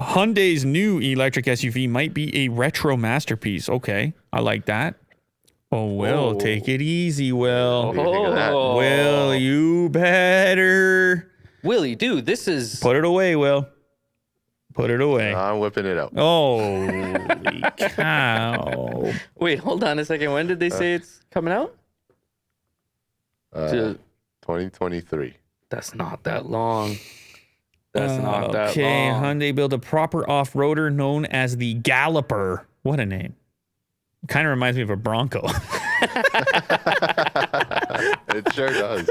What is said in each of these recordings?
Hyundai's new electric SUV might be a retro masterpiece. Okay, I like that. Oh, Will, take it easy, Will. What do you think of that? Will, you better. Willie, dude, this is... Put it away, Will. Put it away. I'm whipping it out. Holy cow. Wait, hold on a second. When did they say it's coming out? 2023. That's not that long. That's not that Okay, long. Hyundai built a proper off-roader known as the Galloper. What a name. Kind of reminds me of a Bronco. It sure does.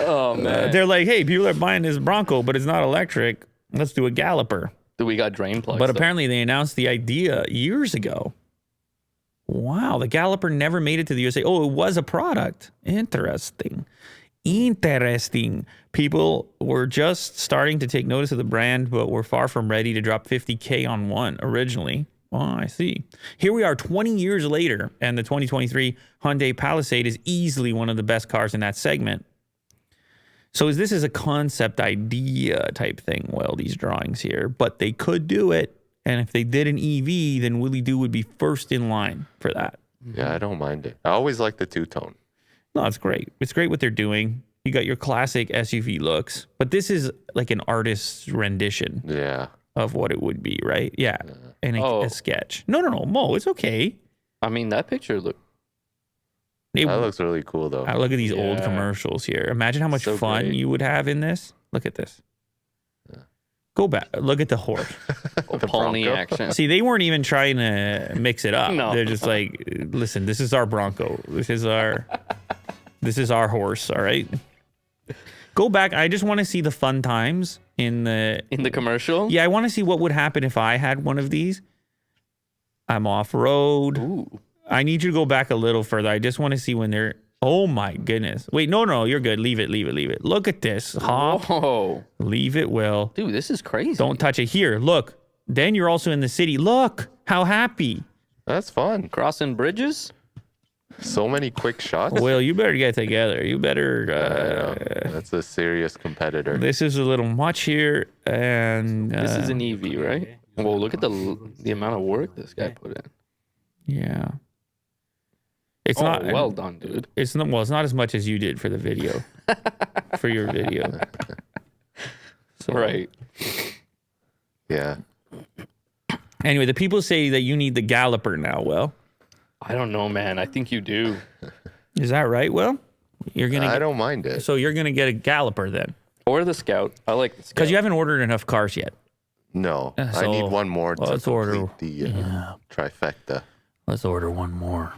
Oh, man. They're like, hey, people are buying this Bronco, but it's not electric. Let's do a Galloper. We got drain plugs. But though. apparently they announced the idea years ago. Wow, the Galloper never made it to the USA. Oh, it was a product. Interesting. People were just starting to take notice of the brand, but were far from ready to drop $50K on one originally. Oh, I see. Here we are 20 years later, and the 2023 Hyundai Palisade is easily one of the best cars in that segment. So this is a concept idea type thing, well, these drawings here, but they could do it. And if they did an EV, then Willie Doo would be first in line for that. Yeah, I don't mind it. I always like the two-tone. No, it's great. It's great what they're doing. You got your classic SUV looks, but this is like an artist's rendition Yeah. of what it would be, right? Yeah. And a sketch. No, Mo, it's okay. I mean, that picture look. It, That looks really cool, though. look at these old commercials here. Imagine how much So fun great. you would have in this. Look at this. Go back. Look at the horse. pony Bronco. action. See, they weren't even trying to mix it up. No. They're just like, listen, this is our Bronco. This is our horse, all right? Go back. I just want to see the fun times in the commercial. Yeah, I want to see what would happen if I had one of these. I'm off-road. Ooh. I need you to go back a little further. I just want to see when they're... Oh, my goodness. Wait, no, you're good. Leave it. Look at this. Hop. Whoa. Leave it, Will. Dude, this is crazy. Don't touch it. Here, look. Then you're also in the city. Look, how happy. That's fun. Crossing bridges? So many quick shots. Will, you better get together. You better... That's a serious competitor. this is a little much here, and... This is an EV, right? Well, look at the amount of work this guy put in. Yeah. It's not... well done, dude. It's not as much as you did for the video. For your video. So, Right. Yeah. Anyway, the people say that you need the Galloper now, Will. I don't know, man. I think you do. Is that right, Will? You're gonna I don't mind it. So you're going to get a Galloper then? Or the Scout. I like the Scout. Because you haven't ordered enough cars yet. No. I So, need one more to let's order- complete the trifecta. Let's order one more.